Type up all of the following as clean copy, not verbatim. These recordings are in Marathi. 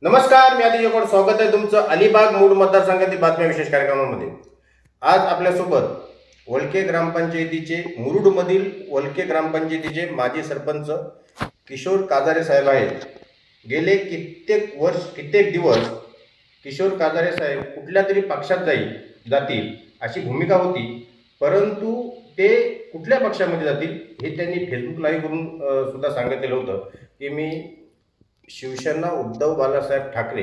नमस्कार, मी आदित्य कोड. स्वागत आहे तुमचं अलिबाग मूळ मतदारसंघातील बातम्या विशेष कार्यक्रमामध्ये. आज आपल्यासोबत वलके ग्रामपंचायतीचे मुरुडमधील वलके ग्रामपंचायतीचे माजी सरपंच किशोर काजारे साहेब आहेत. गेले कित्येक दिवस किशोर काजारे साहेब कुठल्या तरी पक्षात जातील अशी भूमिका होती, परंतु ते कुठल्या पक्षामध्ये जातील हे त्यांनी फेसबुक लाईव्ह करून सुद्धा सांगितलेलं होतं की मी शिवसेना उद्धव बाळासाहेब ठाकरे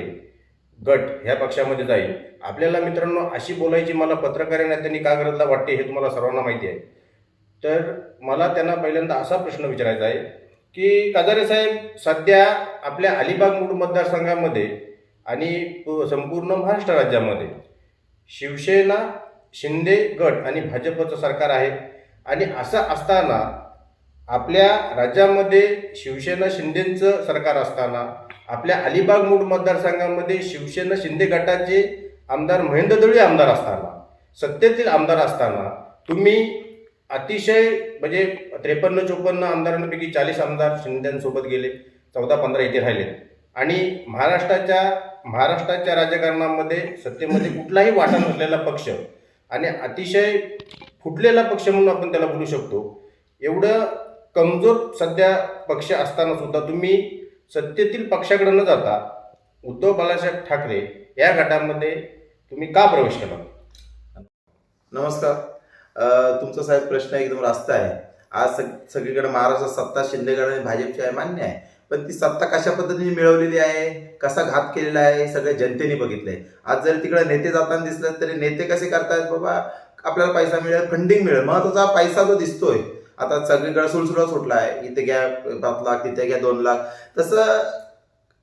गट ह्या पक्षामध्ये जाईल. आपल्याला मित्रांनो अशी बोलायची मला पत्रकार नात्याने का गरज वाटते हे तुम्हाला सर्वांना माहिती आहे. तर मला त्यांना पहिल्यांदा असा प्रश्न विचारायचा आहे की काजारे साहेब सध्या आपल्या अलिबाग मूळ मतदारसंघामध्ये आणि संपूर्ण महाराष्ट्र राज्यामध्ये शिवसेना शिंदे गट आणि भाजपचं सरकार आहे. आणि असं असताना आपल्या राज्यामध्ये शिवसेना शिंदेचं सरकार असताना आपल्या अलिबाग मूळ मतदारसंघामध्ये शिवसेना शिंदे गटाचे आमदार महेंद्र दळवी आमदार असताना सत्तेतील आमदार असताना तुम्ही अतिशय म्हणजे 53-54 आमदारांपैकी 40 आमदार शिंदेसोबत गेले, 14-15 इथे राहिले आणि महाराष्ट्राच्या राजकारणामध्ये सत्तेमध्ये कुठलाही वाटा नसलेला पक्ष आणि अतिशय फुटलेला पक्ष म्हणून आपण त्याला बोलू शकतो. एवढं कमजोर सध्या पक्ष असताना सुद्धा तुम्ही सत्तेतील पक्षाकडे न जाता उद्धव बाळासाहेब ठाकरे या गटामध्ये तुम्ही का प्रवेश केला? नमस्कार. तुमचा साहेब प्रश्न एकदम रास्त आहे. आज सगळीकडे महाराष्ट्रात सत्ता शिंदे गट आणि भाजपची आहे, मान्य आहे, पण ती सत्ता कशा पद्धतीने मिळवलेली आहे, कसा घात केलेला आहे सगळ्या जनतेने बघितलंय. आज जर तिकडे नेते जाताना दिसले तरी नेते कसे करतायत, बाबा आपल्याला पैसा मिळेल, फंडिंग मिळेल, महत्वाचा पैसा जो दिसतोय. आता सगळीकडे सुळसुळा सुटला आहे, इथे घ्या 5 लाख, तिथे घ्या 2 लाख. तसं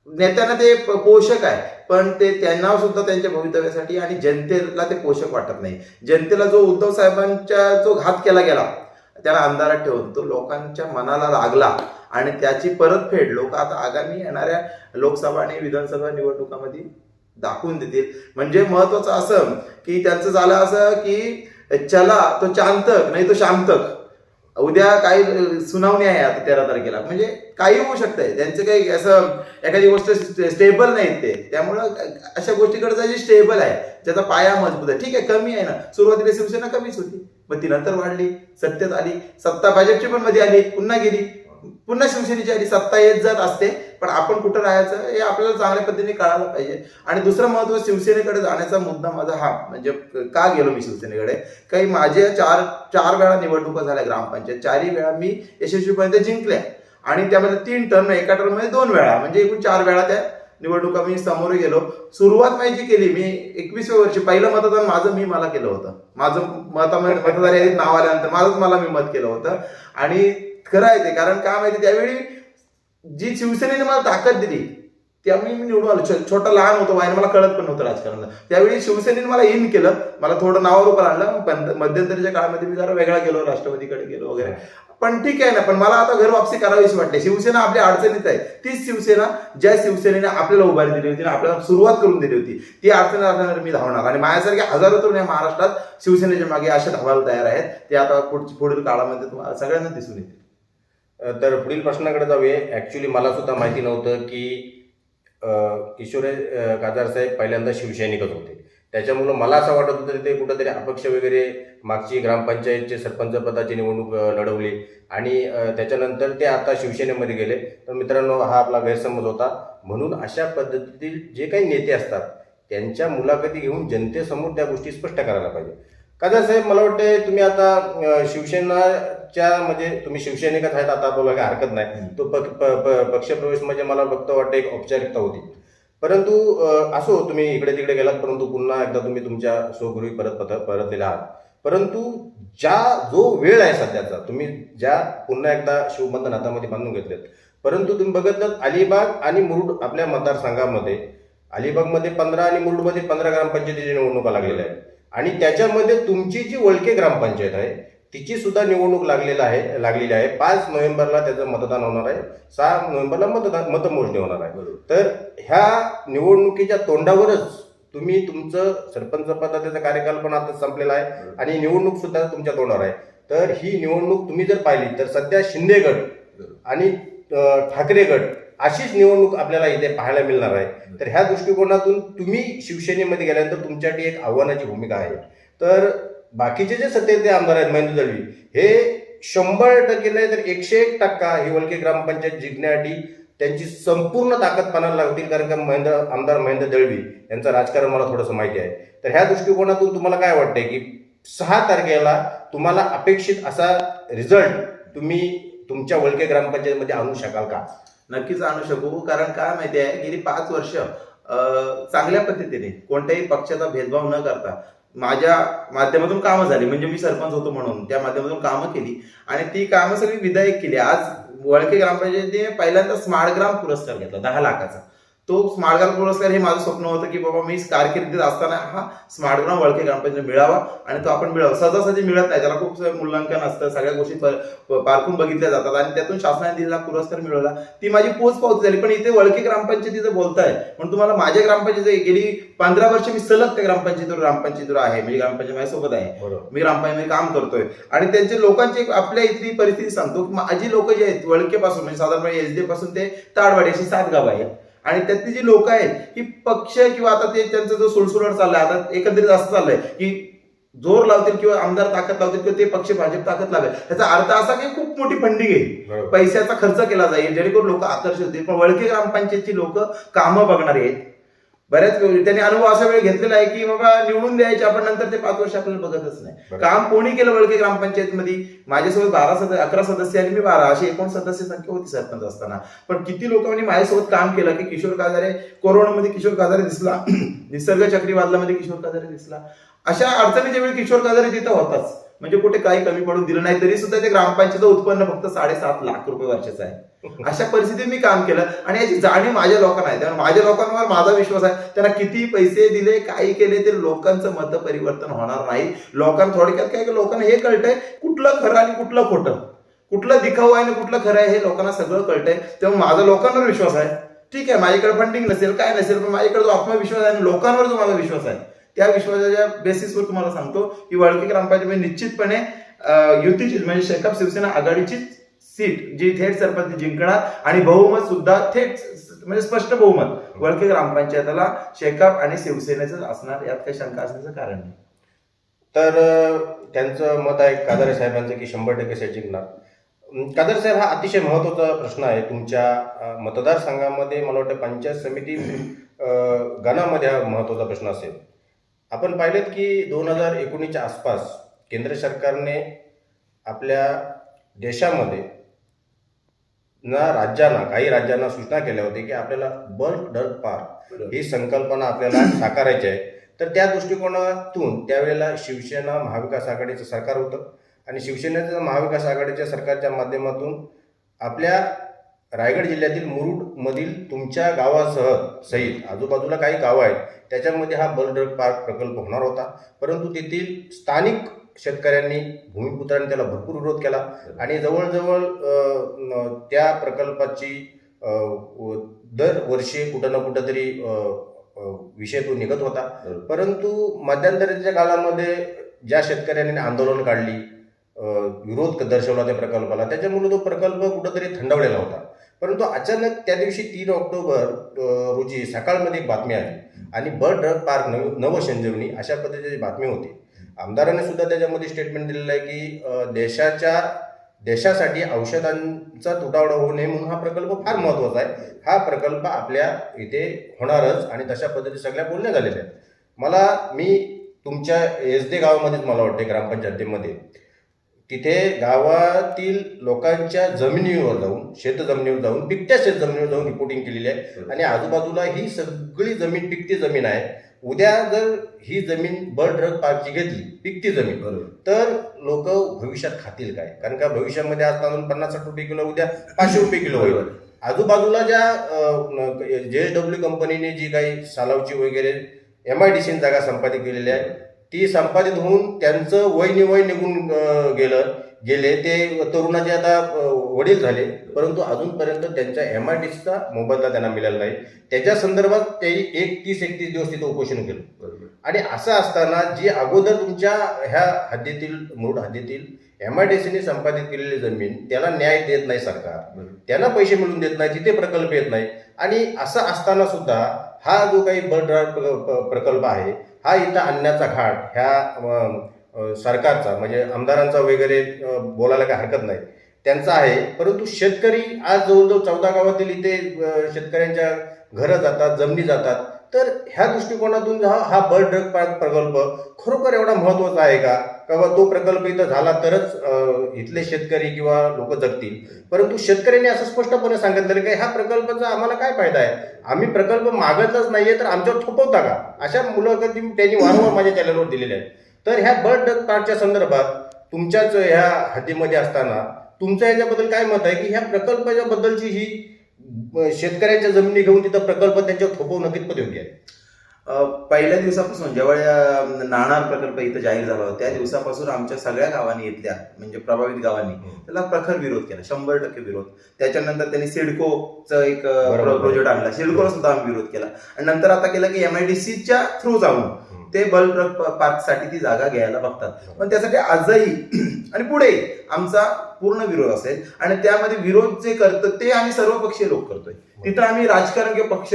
नेत्यांना ते पोषक आहे, पण ते त्यांना सुद्धा त्यांच्या भवितव्यासाठी आणि जनतेला ते पोषक वाटत नाही. जनतेला जो उद्धव साहेबांचा जो घात केला गेला त्याला अंधारात ठेवून तो लोकांच्या मनाला लागला आणि त्याची परतफेड लोक आता आगामी येणाऱ्या लोकसभा आणि विधानसभा निवडणुकांमध्ये दाखवून देतील. म्हणजे महत्वाचं असं की त्यांचं झालं असं की चला तो चांतक नाही तो शांतक. उद्या काही सुनावणी आहे आता 13 तारखेला, म्हणजे काही होऊ शकतंय. त्यांचं काही असं एखादी गोष्ट स्टेबल नाही ते, त्यामुळं अशा गोष्टीकडे जायची स्टेबल आहे, ज्याचा पाया मजबूत आहे. ठीक आहे, कमी आहे ना, सुरुवातीला शिवसेना कमीच होती, मग ती नंतर वाढली, सत्तेत आली, सत्ता भाजपची पण मध्ये आली, पुन्हा गेली, पुन्हा शिवसेनेची आली. सत्ता येत जात असते, पण आपण कुठं राहायचं हे आपल्याला चांगल्या पद्धतीने कळायला पाहिजे. आणि दुसरं महत्व, शिवसेनेकडे जाण्याचा मुद्दा माझा हा, म्हणजे का गेलो मी शिवसेनेकडे, काही माझे चार वेळा निवडणुका झाल्या ग्रामपंचायत, 4ही वेळा मी यशस्वीपणे जिंकल्या आणि त्यामध्ये 3 टर्म, एका टर्म मध्ये 2 वेळा, म्हणजे एकूण 4 वेळा त्या निवडणुका मी समोर गेलो. सुरुवात माझी केली मी 21व्या वर्षी, पहिलं मतदान माझं मला केलं होतं. माझं मतदार यादीत नाव आल्यानंतर मला मी मत केलं होतं. आणि खरं आहे ते, कारण काय माहिती, त्यावेळी जी शिवसेनेने मला ताकद दिली त्यावेळी मी निवडून आलो. छोटा लहान होतो वाईन, मला कळत पण नव्हतं राजकारणाला. त्यावेळी शिवसेनेने मला इन केलं, मला थोडं नावारूपाला आणलं. पण मध्यंतरीच्या काळामध्ये मी जरा वेगळा गेलो, राष्ट्रवादीकडे गेलो वगैरे. पण ठीक आहे ना, पण मला आता घर वापसी करावीशी वाटते. शिवसेना आपल्या अडचणीत आहे, तीच शिवसेना ज्या शिवसेनेने आपल्याला उभारी दिली होती, आपल्याला सुरुवात करून दिली होती, ती अडचणी असल्यानंतर मी धावणार. आणि माझ्यासारखे हजारो तरुण या महाराष्ट्रात शिवसेनेच्या मागे अशा धावायला तयार आहेत. ते आता पुढील काळामध्ये तुम्हाला सगळ्यांना दिसून येतील. तर पुढील प्रश्नाकडे जाऊया. ॲक्च्युली मला सुद्धा माहिती नव्हतं की किशोर काजार साहेब पहिल्यांदा शिवसैनिकच होते. त्याच्यामुळं मला असं वाटत होतं ते कुठंतरी अपक्ष वगैरे मागची ग्रामपंचायतचे सरपंच पदाची निवडणूक लढवली आणि त्याच्यानंतर ते आता शिवसेनेमध्ये गेले. तर मित्रांनो, हा आपला गैरसमज होता. म्हणून अशा पद्धतीतील जे काही नेते असतात त्यांच्या मुलाखती घेऊन जनतेसमोर त्या गोष्टी स्पष्ट करायला पाहिजे. काजार साहेब, मला वाटतं तुम्ही आता शिवसेनाच्या म्हणजे तुम्ही शिवसैनिकच आहेत, आता बोलायला काही हरकत नाही. तो पक्षप्रवेश म्हणजे मला फक्त वाटतं एक औपचारिकता होती. परंतु असो, तुम्ही इकडे तिकडे गेलात, परंतु पुन्हा एकदा तुम्ही तुमच्या स्वगृही परतलेला आहात. परंतु जो वेळ आहे सध्याचा, तुम्ही पुन्हा एकदा शिवबंधन हातामध्ये बांधून घेतलेत. परंतु तुम्ही बघितलं अलिबाग आणि मुरुड आपल्या मतदारसंघामध्ये, अलिबागमध्ये 15 आणि मुरुडमध्ये 15 ग्रामपंचायतीची निवडणुका लागलेल्या आहेत. आणि त्याच्यामध्ये तुमची जी वलके ग्रामपंचायत आहे तिची सुद्धा निवडणूक लागलेली आहे. 5 नोव्हेंबरला त्याचं मतदान होणार आहे, 6 नोव्हेंबरला मतमोजणी होणार आहे. तर ह्या निवडणुकीच्या तोंडावरच तुम्ही तुमचं सरपंच पदाचा कार्यकाल पण आता संपलेला आहे आणि निवडणूक सुद्धा तुमच्या तोंडावर आहे. तर ही निवडणूक तुम्ही जर पाहिली तर सध्या शिंदे गट आणि ठाकरे गट अशीच निवडणूक आपल्याला इथे पाहायला मिळणार आहे. तर ह्या दृष्टिकोनातून तुम्ही शिवसेनेमध्ये गेल्यानंतर तुमच्यासाठी एक आव्हानाची भूमिका आहे. तर बाकीचे जे सत्तेचे आमदार आहेत महेंद्र दळवी, हे 100% नाही तर 101% ही वलके ग्रामपंचायत जिंकण्यासाठी त्यांची संपूर्ण ताकद पणाला लावतील. कारण का आमदार महेंद्र दळवी यांचं राजकारण मला थोडंसं माहिती आहे. तर ह्या दृष्टिकोनातून तुम्हाला काय वाटतंय की 6 तारखेला तुम्हाला अपेक्षित असा रिझल्ट तुम्ही तुमच्या वलके ग्रामपंचायतीमध्ये आणू शकाल का? नक्कीच आणू शकू. कारण काय माहिती आहे, गेली 5 वर्ष चांगल्या पद्धतीने कोणत्याही पक्षाचा भेदभाव न करता माझ्या माध्यमातून कामं झाली. म्हणजे मी सरपंच होतो म्हणून त्या माध्यमातून कामं केली आणि ती कामं सगळी विधायक केली. आज वळके ग्रामपंचायतीने पहिल्यांदा स्मार्ट ग्राम पुरस्कार घेतला 10 लाखाचा. तो स्मार्ट ग्राम पुरस्कार हे माझं स्वप्न होतं की बाबा मी कारकिर्दीत असताना हा स्मार्ट ग्राम वळके ग्रामपंचायत मिळावा आणि तो आपण मिळावा. सहजासहजी मिळत नाही, त्याला खूप मूल्यांकन असतं, सगळ्या गोष्टी पारखून बघितल्या जातात आणि त्यातून शासनाने दिलेला पुरस्कार मिळवला. ती माझी पोच पावती झाली. पण इथे वळके ग्रामपंचायतीचं बोलताय म्हणून तुम्हाला माझ्या ग्रामपंचायत गेली 15 वर्ष मी सलग त्या ग्रामपंचायतीवर आहे. म्हणजे ग्रामपंचायत माझ्यासोबत आहे, मी ग्रामपंचायतीमध्ये काम करतोय आणि त्यांचे लोकांची आपल्या इथली परिस्थिती सांगतो. माझी लोक जे आहेत वळकेपासून म्हणजे साधारणपणे SD पासून ते ताडवाडी अशी 7 गाव आहेत आणि त्यातली जी लोक आहेत ही पक्ष किंवा आता ते त्यांचा जो सुळसुळाट चाललाय, आता एकंदरीत असं चाललंय की जोर लावतील किंवा आमदार ताकद लावतील किंवा ते पक्ष भाजप ताकद लावेल. याचा अर्थ असा की खूप मोठी फंडिंग आहे, पैशाचा खर्च केला जाईल जेणेकरून लोक आकर्षित होतील. पण वळके ग्रामपंचायतची लोक कामं बघणारे आहेत. बऱ्याच त्यांनी अनुभव असा वेळ घेतलेला आहे की बाबा निवडून द्यायचे आपण, नंतर ते 5 वर्ष आपल्याला बघतच नाही. काम कोणी केलं वळके ग्रामपंचायतमध्ये? माझ्यासोबत 11 सदस्य आणि मी 12 अशी 19 सदस्य संख्या होती सरपंच असताना. पण किती लोकांनी माझ्यासोबत काम केलं की किशोर काजारे कोरोनामध्ये किशोर काजारे दिसला, निसर्ग चक्रीवादळामध्ये किशोर काजारे दिसला. अशा अडचणीच्या वेळी किशोर काजारे तिथं होताच. म्हणजे कुठे काही कमी पडून दिलं नाही, तरी सुद्धा ते ग्रामपंचायत उत्पन्न फक्त 7.5 लाख रुपये वर्षाचं आहे. अशा परिस्थितीत मी काम केलं आणि याची जाणीव माझ्या लोकांना आहे. त्यामुळे माझ्या लोकांवर माझा विश्वास आहे. त्यांना किती पैसे दिले, काही केले, ते लोकांचं मत परिवर्तन होणार नाही. लोकांना थोडक्यात काय की लोकांना हे कळतंय कुठलं खरं आणि कुठलं खोटं, कुठलं दिखाऊ आहे आणि कुठलं खरं आहे हे लोकांना सगळं कळतंय. तेव्हा माझा लोकांवर विश्वास आहे. ठीक आहे, माझ्याकडे फंडिंग नसेल, काय नसेल, पण माझ्याकडे जो आत्मविश्वास आहे आणि लोकांवर जो माझा विश्वास आहे त्या विश्वासाच्या बेसिसवर तुम्हाला सांगतो की वळके ग्रामपंचायत निश्चितपणे युतीची म्हणजे शेकाप शिवसेना आघाडीची सीट जी थेट सरपंच जिंकणार आणि बहुमत सुद्धा थेट म्हणजे स्पष्ट बहुमत वळके ग्रामपंचायतीला शेकाप आणि शिवसेनेचं असणार, यात काही शंका असण्याचं कारण नाही. तर त्यांचं मत आहे कादारे साहेबांचं की 100% सीट जिंकणार. कादारे साहेब, हा अतिशय महत्वाचा प्रश्न आहे तुमच्या मतदारसंघामध्ये. मला वाटतं पंचायत समिती गणामध्ये हा महत्वाचा प्रश्न असेल. आपण पाहिलेत की 2019च्या आसपास केंद्र सरकारने आपल्या देशामध्ये काही राज्यांना सूचना केल्या होत्या की आपल्याला बल्क ड्रग पार्क ही संकल्पना आपल्याला साकारायची आहे. तर त्या दृष्टिकोनातून त्यावेळेला शिवसेना महाविकास आघाडीचं सरकार होतं आणि शिवसेनेचं महाविकास आघाडीच्या सरकारच्या माध्यमातून आपल्या रायगड जिल्ह्यातील मुरुडमधील तुमच्या गावासह सहित आजूबाजूला काही गावं आहेत त्याच्यामध्ये हा बल्क ड्रग पार्क प्रकल्प होणार होता. परंतु तेथील स्थानिक शेतकऱ्यांनी, भूमिपुत्रांनी त्याला भरपूर विरोध केला आणि जवळजवळ त्या प्रकल्पाची दरवर्षी कुठं ना कुठं तरी विषय तो निघत होता. परंतु मध्यंतरीच्या काळामध्ये ज्या शेतकऱ्यांनी आंदोलन काढली, विरोध दर्शवला त्या प्रकल्पाला, त्याच्यामुळे तो प्रकल्प कुठंतरी थंडावलेला होता. परंतु अचानक त्या दिवशी 3 ऑक्टोबर रोजी सकाळमध्ये एक बातमी आली आणि बल्क ड्रग पार्क नवसंजीवनी अशा पद्धतीची बातमी होती. आमदारांनी सुद्धा त्याच्यामध्ये स्टेटमेंट दिलेलं आहे की देशासाठी औषधांचा तुटवडा होऊ नये म्हणून हा प्रकल्प फार महत्त्वाचा आहे. हा प्रकल्प आपल्या इथे होणारच आणि तशा पद्धती सगळ्या बोलण्या झालेल्या आहेत. मी तुमच्या SD गावामध्येच मला वाटते ग्रामपंचायतीमध्ये तिथे गावातील लोकांच्या जमिनीवर जाऊन, शेतजमिनीवर जाऊन, पिकत्या शेतजमिनीवर जाऊन रिपोर्टिंग केलेली आहे आणि आजूबाजूला ही सगळी जमीन पिकती जमीन आहे. उद्या जर ही जमीन बल्क ड्रग पार्कची घेतली, पिकती जमीन, तर लोक भविष्यात खातील काय? कारण का भविष्यामध्ये आज तांदूळ 50-60 रुपये किलो, उद्या 500 रुपये किलो होईल. आजूबाजूला ज्या JSW कंपनीने जी काही सालावची वगैरे MIDC जागा संपादित केलेली आहे ती संपादित होऊन त्यांचं वय निघून गेले. ते तरुणाचे आता वडील झाले, परंतु अजूनपर्यंत त्यांच्या MIDCचा मोबदला त्यांना मिळाला नाही. त्याच्या संदर्भात त्यांनी 30-31 दिवस तिथं उपोषण केलं. आणि असं असताना जी अगोदर तुमच्या ह्या हद्दीतील मुरुड हद्दीतील MIDCने संपादित केलेली जमीन त्याला न्याय देत नाही सरकार, त्यांना पैसे मिळून देत नाही, तिथे प्रकल्प येत नाही. आणि असं असताना सुद्धा हा जो काही प्रकल्प आहे हा इथं आणण्याचा घाट ह्या सरकारचा म्हणजे आमदारांचा वगैरे बोलायला काही हरकत नाही त्यांचा आहे. परंतु शेतकरी आज जवळजवळ 14 गावातील इथे शेतकऱ्यांच्या घरं जातात, जमिनी जातात. तर ह्या दृष्टिकोनातून हा बर्ड ड्रग प्रकल्प खरोखर एवढा महत्वाचा आहे का? तो प्रकल्प इथं झाला तरच इथले शेतकरी किंवा लोक जगतील. परंतु शेतकऱ्यांनी असं स्पष्टपणे सांगितलं की ह्या प्रकल्पाचा आम्हाला काय फायदा आहे, आम्ही प्रकल्प मागतच नाहीये तर आमच्यावर थोपवता का, अशा मुलाखती त्यांनी वारंवार माझ्या चॅनलवर दिलेल्या आहेत. तर ह्या बर्ड ड्रग प्लॉटच्या संदर्भात तुमच्याच ह्या हद्दीमध्ये असताना तुमचं याच्याबद्दल काय मत आहे की ह्या प्रकल्पाच्या बद्दलची ही शेतकऱ्यांच्या जमिनी घेऊन तिथं प्रकल्प त्यांच्यावर थोपवणं कितपत योग्य आहे? पहिल्या दिवसापासून जेव्हा नाणार प्रकल्प इथं जाहीर झाला होता त्या दिवसापासून आमच्या सगळ्या गावांनी इथल्या म्हणजे प्रभावित गावांनी त्याला प्रखर विरोध केला, 100% विरोध. त्याच्यानंतर त्यांनी सिडकोचं एक प्रोजेक्ट आणला, सिडकोला सुद्धा आम्ही विरोध केला. आणि नंतर आता केलं की MIDCच्या थ्रू जाऊन ते बर्ड ड्रग पार्कसाठी ती जागा घ्यायला बघतात. पण त्यासाठी आजही आणि पुढे आमचा पूर्ण विरोध असेल. आणि त्यामध्ये विरोध जे करतो ते आम्ही सर्वपक्षीय लोक करतोय. तिथं आम्ही राजकारण किंवा पक्ष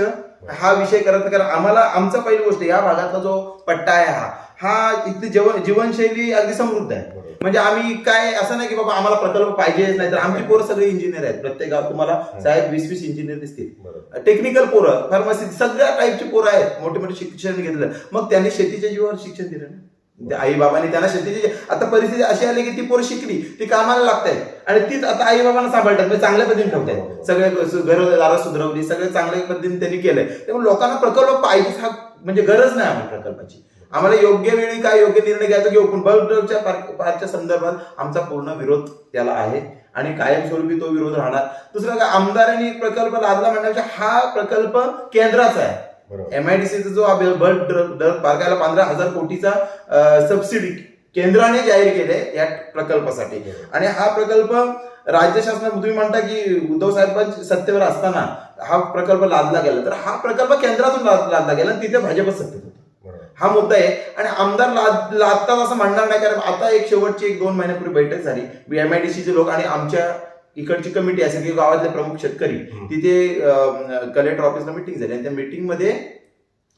हा विषय करत नाही. कारण आम्हाला आमचा पहिली गोष्ट या भागातला जो पट्टा आहे हा इथली जीवनशैली अगदी समृद्ध आहे. म्हणजे आम्ही काय असं नाही की बाबा आम्हाला प्रकल्प पाहिजेच नाही. तर आमची पोरं सगळे इंजिनियर आहेत. प्रत्येक गाव तुम्हाला साहेब 20-20 इंजिनियर दिसतील, टेक्निकल पोरं, फार्मसी, सगळ्या टाईपची पोरं आहेत, मोठे मोठे शिक्षण घेतलं. मग त्यांनी शेतीच्या जीवावर शिक्षण दिलं ना, आई बाबांनी त्यांना शेतीची. आता परिस्थिती अशी आली की ती पोरं शिकली, ती कामाला लागतायत आणि तीच आता आई बाबांना सांभाळतात, म्हणजे चांगल्या पद्धतीने ठेवतायत. सगळे घरदारं सुधरवली, सगळे चांगल्या पद्धतीने त्यांनी केलंय. त्यामुळे लोकांना प्रकल्प पाहिजेच, हा म्हणजे गरज नाही आम्हाला प्रकल्पाची. आम्हाला योग्य वेळी काय योग्य निर्णय घ्यायचा घेऊ. पण बर्ड ड्रगच्या पार्कच्या संदर्भात आमचा पूर्ण विरोध त्याला आहे आणि कायमस्वरूपी तो विरोध राहणार. दुसरं काय, आमदारांनी प्रकल्प लादला म्हणण्यापेक्षा हा प्रकल्प केंद्राचा आहे. MIDCचा जो बर्ड ड्रग पार्क आहे 15,000 कोटीचा सबसिडी केंद्राने जाहीर केले या प्रकल्पासाठी. आणि हा प्रकल्प राज्य शासनात तुम्ही म्हणता की उद्धव साहेबांच्या सत्तेवर असताना हा प्रकल्प लादला गेला, तर हा प्रकल्प केंद्रातून लादला गेला आणि तिथे भाजप सत्तेत होतं. हा मुद्दा आहे. आणि आमदार लादतात असं म्हणणार नाही. कारण आता एक शेवटची 1-2 महिन्यापूर्वी बैठक झाली, MIDCचे लोक आणि आमच्या इकडची कमिटी असेल की गावातले प्रमुख शेतकरी, तिथे कलेक्टर ऑफिसला मिटिंग झाली आणि त्या मिटिंगमध्ये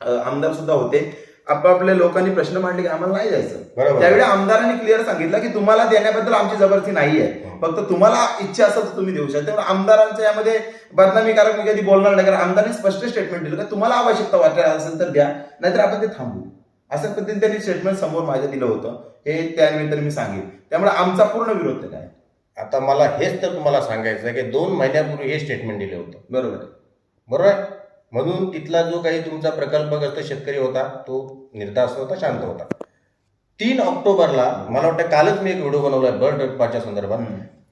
आमदार सुद्धा होते. आपापल्या लोकांनी प्रश्न मांडले की आम्हाला नाही जायचं. त्यावेळी आमदारांनी क्लिअर सांगितलं की तुम्हाला देण्याबद्दल आमची जबरदस्ती नाहीये, फक्त तुम्हाला इच्छा असेल तर तुम्ही देऊ शकता. त्यामुळे आमदारांच्या यामध्ये बदनामीकारक मी कधी बोलणार नाही. कारण आमदारांनी स्पष्ट स्टेटमेंट दिलं की तुम्हाला आवश्यकता वाटत असेल तर द्या, नाहीतर आपण ते थांबवू. असं पद्धतीने त्यांनी स्टेटमेंट समोर माझ्या दिलं होतं. हे त्यानिमित्ताने मी सांगेन. त्यामुळे आमचा पूर्ण विरोध त्याला आहे. आता मला हेच तर तुम्हाला सांगायचं आहे की 2 महिन्यापूर्वी हे स्टेटमेंट दिलं होतं. बरोबर आहे. म्हणून तिथला जो काही तुमचा प्रकल्पग्रस्त शेतकरी होता तो निर्धास्त होता, शांत होता. 3 ऑक्टोबरला मला वाटतं कालच मी एक व्हिडिओ बनवलाय बर्ड ड्रग पार्कच्या संदर्भात.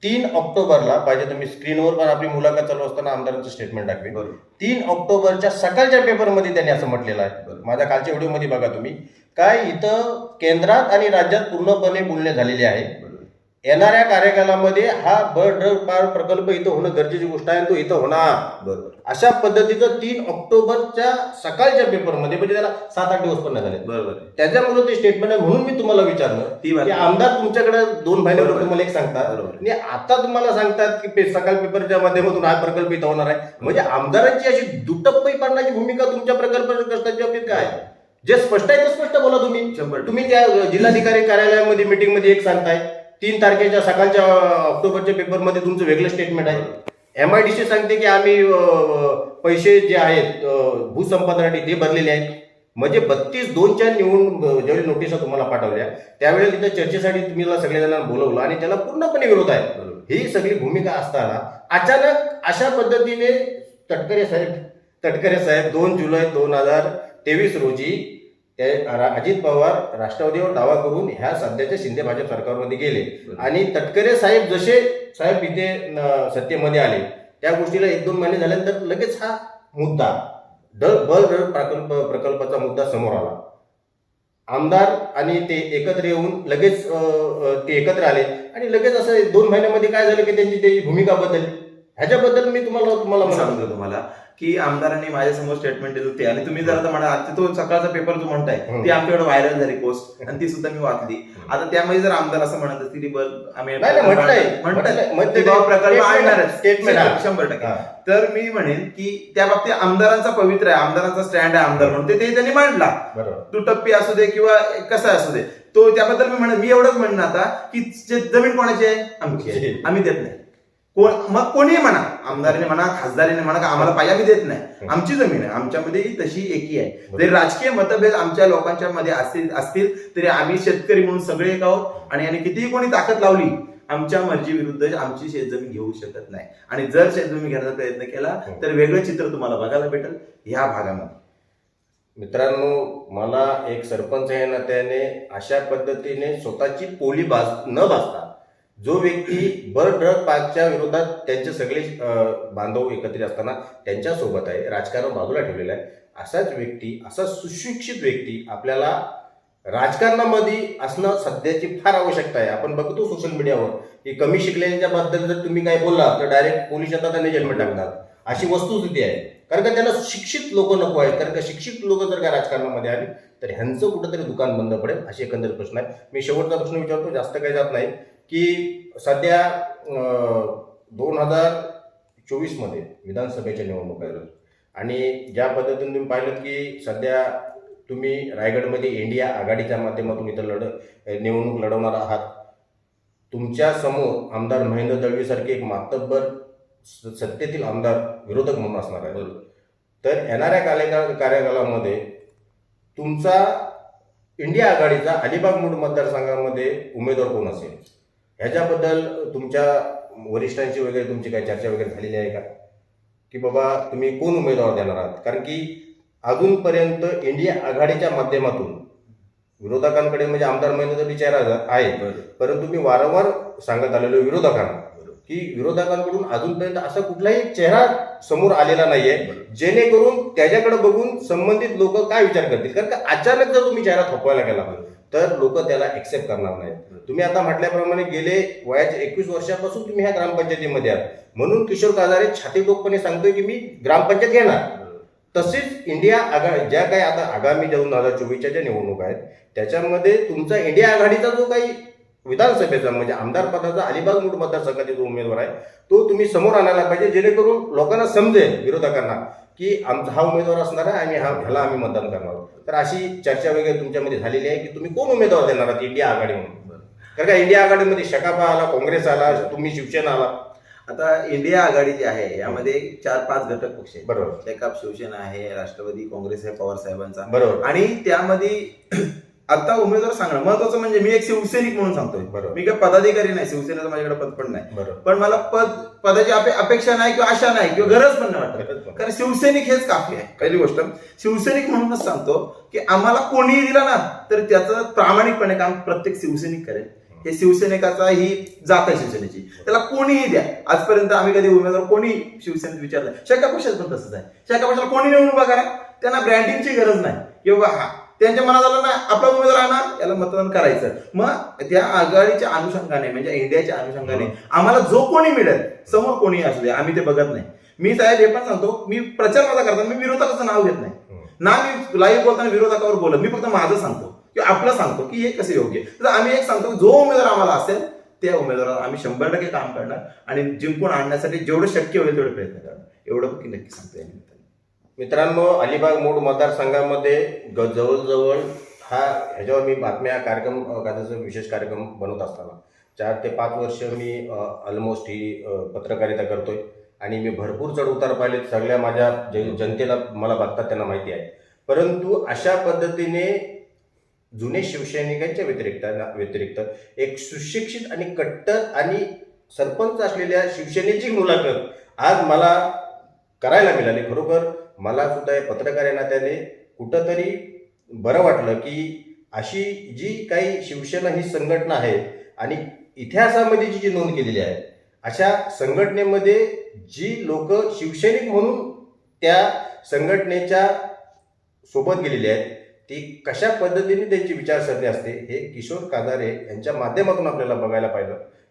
3 ऑक्टोबरला पाहिजे तर मी स्क्रीनवर पण आपली मुलाखत चालू असताना आमदारांचं स्टेटमेंट टाकले. 3 ऑक्टोबरच्या सकाळच्या पेपरमध्ये त्यांनी असं म्हटलेलं आहे. माझ्या कालच्या व्हिडिओमध्ये बघा तुम्ही, काय इथं केंद्रात आणि राज्यात पूर्णपणे बोलणे झालेले आहे. येणाऱ्या कार्यकालामध्ये हा बर्ड ड्रग पार्क प्रकल्प इथं होणं गरजेची गोष्ट आहे, तो इथं होणार. बरोबर. अशा पद्धतीचं 3 ऑक्टोबरच्या सकाळच्या पेपरमध्ये, म्हणजे त्याला 7-8 दिवस पण नाही झाले. बरोबर. त्याच्यामुळे ते स्टेटमेंट आहे. म्हणून मी तुम्हाला विचारलं की आमदार तुमच्याकडे 2 महिन्यापूर्वी तुम्हाला एक सांगतात आणि आता तुम्हाला सांगतात की सकाळ पेपरच्या माध्यमातून हा प्रकल्प इथं होणार आहे. म्हणजे आमदारांची अशी दुटप्पी पाडण्याची भूमिका तुमच्या प्रकल्पग्रस्तांच्या बाबतीत काय आहे? जे स्पष्ट आहे ते स्पष्ट बोला तुम्ही. तुम्ही त्या जिल्हाधिकारी कार्यालयामध्ये मीटिंगमध्ये एक सांगताय, 3 तारखेच्या सकाळच्या ऑक्टोबरच्या पेपरमध्ये तुमचं वेगळं स्टेटमेंट आहे. MIDC सांगते की आम्ही पैसे जे आहेत भूसंपादनासाठी ते भरलेले आहेत. म्हणजे 32/2च्या निवडून ज्यावेळी नोटिसा तुम्हाला पाठवल्या त्यावेळेला तिथं चर्चेसाठी तुम्ही सगळेजणांना बोलवलं आणि त्याला पूर्णपणे विरोध आहे. ही सगळी भूमिका असताना अचानक अशा पद्धतीने तटकरे साहेब 2 जुलै 2023 रोजी अजित पवार राष्ट्रवादीवर दावा करून ह्या सध्याच्या शिंदे भाजप सरकारमध्ये गेले आणि तटकरे साहेब जसे साहेब इथे सत्तेमध्ये आले त्या गोष्टीला 1-2 महिने झाल्यानंतर लगेच हा मुद्दा बर्ड प्रकल्पाचा मुद्दा समोर आला. आमदार आणि ते एकत्र येऊन लगेच ते एकत्र आले आणि लगेच असं 2 महिन्यामध्ये काय झालं की त्यांची भूमिका बदलली. ह्याच्याबद्दल मी तुम्हाला सांगतो तुम्हाला की आमदारांनी माझ्यासमोर स्टेटमेंट दिली होती आणि तुम्ही जर आता म्हणा तो सकाळचा पेपर जो म्हणताय ती आमच्याकडे व्हायरल झाली पोस्ट आणि ती सुद्धा मी वाचली. आता त्यामध्ये जर आमदार असं म्हणत असतील की आम्ही प्रकल्प आणणारच स्टेटमेंट 100%. तर मी म्हणेन की त्या बाबतीत आमदारांचा पवित्र आहे, आमदारांचा स्टँड आहे आमदार म्हणून ते त्यांनी मांडला. तू टप्पी असू दे किंवा कसा असू दे तो त्याबद्दल मी एवढंच म्हणणं आता की जमीन कोणाची आहे, आमची आहे, आम्ही देत नाही. मग कोणीही म्हणा, आमदाराने म्हणा, खासदाराने म्हणा, आम्हाला पाहिजे आम्ही देत नाही, आमची जमीन आहे, आमच्यामध्ये तशी एकी आहे. जरी राजकीय मतभेद आमच्या लोकांच्या मध्ये असतील तरी आम्ही शेतकरी म्हणून सगळे एक आहोत आणि कितीही कोणी ताकद लावली आमच्या मर्जी विरुद्ध आमची शेतजमीन घेऊ शकत नाही. आणि जर शेतजमीन घेण्याचा प्रयत्न केला तर वेगळं चित्र तुम्हाला बघायला भेटेल ह्या भागामध्ये. मित्रांनो, मला एक सरपंच या नात्याने अशा पद्धतीने स्वतःची पोली न भासता जो व्यक्ती बर ड्रग पार्कच्या विरोधात त्यांचे सगळे बांधव एकत्रित असताना त्यांच्या सोबत आहे, राजकारण बाजूला ठेवलेलं आहे, असाच व्यक्ती, असा सुशिक्षित व्यक्ती आपल्याला राजकारणामध्ये असणं सध्याची फार आवश्यकता आहे. आपण बघतो सोशल मीडियावर की कमी शिकलेल्या बद्दल जर तुम्ही काय बोलला तर डायरेक्ट पोलीस येतात आणि जजमेंट टाकतात, अशी वस्तुस्थिती आहे. कारण का त्यांना शिक्षित लोक नको आहेत. कारण का शिक्षित लोक जर का राजकारणामध्ये आली तर ह्यांचं कुठंतरी दुकान बंद पडेल, अशी एकंदरीत प्रश्न आहे. मी शेवटचा प्रश्न विचारतो, जास्त काही जात नाही, की सध्या 2024 मध्ये विधानसभेच्या निवडणूक आहेत आणि ज्या पद्धतीने तुम्ही पाहिलं की सध्या तुम्ही रायगडमध्ये इंडिया आघाडीच्या माध्यमातून इथं निवडणूक लढवणार आहात. तुमच्या समोर आमदार महेंद्र दळवी सारखे एक मातब्बर सत्तेतील आमदार विरोधक म्हणून असणार आहे. तर येणाऱ्या कार्यकालामध्ये तुमचा इंडिया आघाडीचा अलिबाग मूळ मतदारसंघामध्ये उमेदवार कोण असेल, ह्याच्याबद्दल तुमच्या वरिष्ठांची वगैरे तुमची काही चर्चा वगैरे झालेली आहे का, की बाबा तुम्ही कोण उमेदवार देणार आहात? कारण की अजूनपर्यंत इंडिया आघाडीच्या माध्यमातून विरोधकांकडे म्हणजे आमदार महेंद्र चेहरा आहे, परंतु मी वारंवार सांगत आलेलो विरोधकांना की विरोधकांकडून अजूनपर्यंत असा कुठलाही चेहरा समोर आलेला नाहीये जेणेकरून त्याच्याकडे बघून संबंधित लोक काय विचार करतील. कारण का अचानक जर तुम्ही चेहरा थोपवायला गेला तर लोक त्याला एक्सेप्ट करणार नाहीत. तुम्ही आता म्हटल्याप्रमाणे गेले वयाच्या 21 वर्षापासून तुम्ही ह्या ग्रामपंचायतीमध्ये आहात, म्हणून किशोर काजारे छातीटोकपणे सांगतोय की मी ग्रामपंचायत घेणार. तसेच इंडिया आघाडी ज्या काही आता आगामी 2024च्या ज्या निवडणूक आहेत त्याच्यामध्ये तुमचा इंडिया आघाडीचा जो काही विधानसभेचा म्हणजे आमदार पदाचा अलिबाग मूळ मतदारसंघातील जो उमेदवार आहे तो तुम्ही समोर आणायला पाहिजे, जेणेकरून लोकांना समजेल विरोधकांना की आमचा हा उमेदवार असणार आहे आणि ह्याला आम्ही मतदान करणार आहोत. तर अशी चर्चा वगैरे तुमच्यामध्ये झालेली आहे की तुम्ही कोण उमेदवार देणार आहात इंडिया आघाडी म्हणून. कारण का इंडिया आघाडीमध्ये शकापा आला, काँग्रेस आला, तुम्ही शिवसेना आला. आता इंडिया आघाडी जी आहे यामध्ये 4-5 घटक पक्ष आहेत. बरोबर. एक शिवसेना आहे, राष्ट्रवादी काँग्रेस आहे पवार साहेबांचा. बरोबर. आणि त्यामध्ये आता उमेदवार सांगणं महत्वाचं म्हणजे मी एक शिवसैनिक म्हणून सांगतोय. मी काही पदाधिकारी नाही, शिवसेनेचं माझ्याकडे पद पण नाही, पण मला पदाची अपेक्षा नाही किंवा आशा नाही किंवा गरज पण नाही वाटत. कारण शिवसैनिक हेच काफी आहे. पहिली गोष्ट शिवसैनिक म्हणूनच सांगतो की आम्हाला कोणीही दिला ना तर त्याचं प्रामाणिकपणे काम प्रत्येक शिवसैनिक करेल. हे शिवसैनिकाचा ही जात आहे शिवसेनेची, त्याला कोणीही द्या. आजपर्यंत आम्ही कधी उमेदवार कोणी शिवसेनेत विचारलं. शाखा पक्षात पण तसंच आहे. शाखा पक्षाला कोणी निवडून उभा करा, त्यांना ब्रँडिंगची गरज नाही किंवा हा त्यांच्या मनात आलं ना आपला उमेदवार आणा याला मतदान करायचं. मग त्या आघाडीच्या अनुषंगाने म्हणजे इंडियाच्या अनुषंगाने आम्हाला जो कोणी मिळेल समोर कोणी असू दे आम्ही ते बघत नाही. मी साहेब हे पण सांगतो, मी प्रचार माझा करताना मी विरोधकाचं नाव घेत नाही ना, मी लाईव्ह बोलताना विरोधकावर बोलत, मी फक्त माझं सांगतो किंवा आपलं सांगतो की हे कसं योग्य. तर आम्ही एक सांगतो जो उमेदवार आम्हाला असेल त्या उमेदवाराला आम्ही 100% काम करणार आणि जिंकून आणण्यासाठी जेवढं शक्य होईल तेवढे प्रयत्न करणार, एवढं की नक्की सांगतो. मित्रांनो, अलिबाग मूळ मतदारसंघामध्ये जवळजवळ ह्याच्यावर मी बातम्या कार्यक्रम विशेष कार्यक्रम बनवत असताना 4 ते 5 वर्ष मी ऑलमोस्ट ही पत्रकारिता करतोय आणि मी भरपूर चढ उतार पाहिले. सगळ्या माझ्या जनतेला मला बघतात त्यांना माहिती आहे. परंतु अशा पद्धतीने जुने शिवसैनिकांच्या व्यतिरिक्त एक सुशिक्षित आणि कट्टर आणि सरपंच असलेल्या शिवसेनेची मुलाखत आज मला करायला मिळाली. खरोखर मला सुद्धा या पत्रकार या नात्याने कुठंतरी बरं वाटलं की अशी जी काही शिवसेना ही संघटना आहे आणि इतिहासामध्ये जी नोंद केलेली आहे अशा संघटनेमध्ये जी लोक शिवसैनिक म्हणून त्या संघटनेच्या सोबत गेलेली आहेत ती कशा पद्धतीने त्यांची विचारसरणी असते हे किशोर काजारे यांच्या माध्यमातून आपल्याला बघायला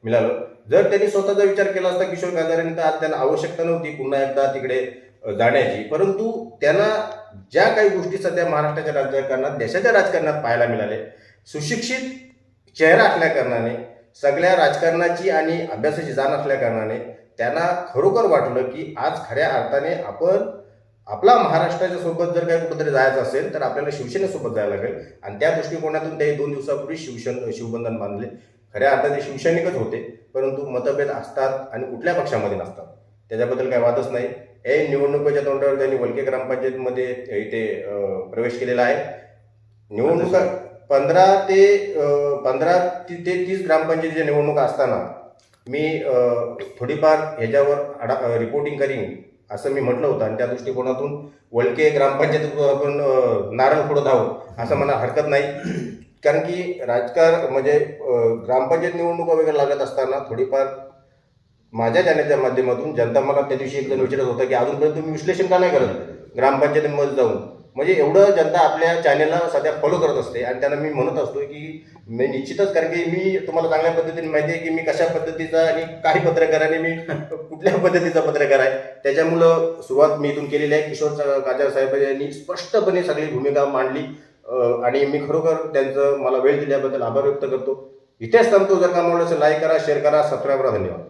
मिळालं. जर त्यांनी स्वतःचा विचार केला असता किशोर काजारेंनी तर आज त्यांना आवश्यकता नव्हती पुन्हा एकदा तिकडे जाण्याची, परंतु त्यांना ज्या काही गोष्टी सध्या महाराष्ट्राच्या राजकारणात, देशाच्या राजकारणात पाहायला मिळाले, सुशिक्षित चेहरा असल्या कारणाने, सगळ्या राजकारणाची आणि अभ्यासाची जाण असल्या कारणाने त्यांना खरोखर वाटलं की आज खऱ्या अर्थाने आपण आपला महाराष्ट्राच्या सोबत जर काही कुठेतरी जायचं असेल तर आपल्याला शिवसेनेसोबत जायला लागेल. आणि त्या दृष्टिकोनातून ते 2 दिवसापूर्वी शिवबंधन बांधले. खऱ्या अर्थाने शिवसैनिकच होते, परंतु मतभेद असतात आणि कुठल्या पक्षामध्ये नसतात, त्याच्याबद्दल काही वादच नाही. हे निवडणुकीच्या तोंडावर त्यांनी वलके ग्रामपंचायतीमध्ये इथे प्रवेश केलेला आहे. निवडणुका 15 ते 30 ग्रामपंचायतीच्या निवडणुका असताना मी थोडीफार ह्याच्यावर रिपोर्टिंग करीन असं मी म्हटलं होतं. आणि त्या दृष्टिकोनातून वलके ग्रामपंचायत आपण नारळ पुढं धावू असं मला हरकत नाही. कारण की राजकारण म्हणजे ग्रामपंचायत निवडणुका वगैरे लागत असताना थोडीफार माझ्या चॅनलच्या माध्यमातून जनता मला त्या दिवशी एक जण विचारत होता की अजूनपर्यंत तुम्ही विश्लेषण का नाही करत ग्रामपंचायतीमध्ये जाऊन. म्हणजे एवढं जनता आपल्या चॅनेलला सध्या फॉलो करत असते आणि त्यांना मी म्हणत असतो की मी निश्चितच, कारण की मी तुम्हाला चांगल्या पद्धतीने माहिती आहे की मी कशा पद्धतीचा आणि काही पत्रकाराने मी कुठल्या पद्धतीचा पत्रकार आहे. त्याच्यामुळं सुरुवात मी इथून केलेली आहे. किशोर काजार साहेब यांनी स्पष्टपणे सगळी भूमिका मांडली आणि मी खरोखर त्यांचं मला वेळ दिल्याबद्दल आभार व्यक्त करतो. इथेच थांबतो. जर का आवडलं असेल लाईक करा, शेअर करा, सबस्क्राईब करा. धन्यवाद.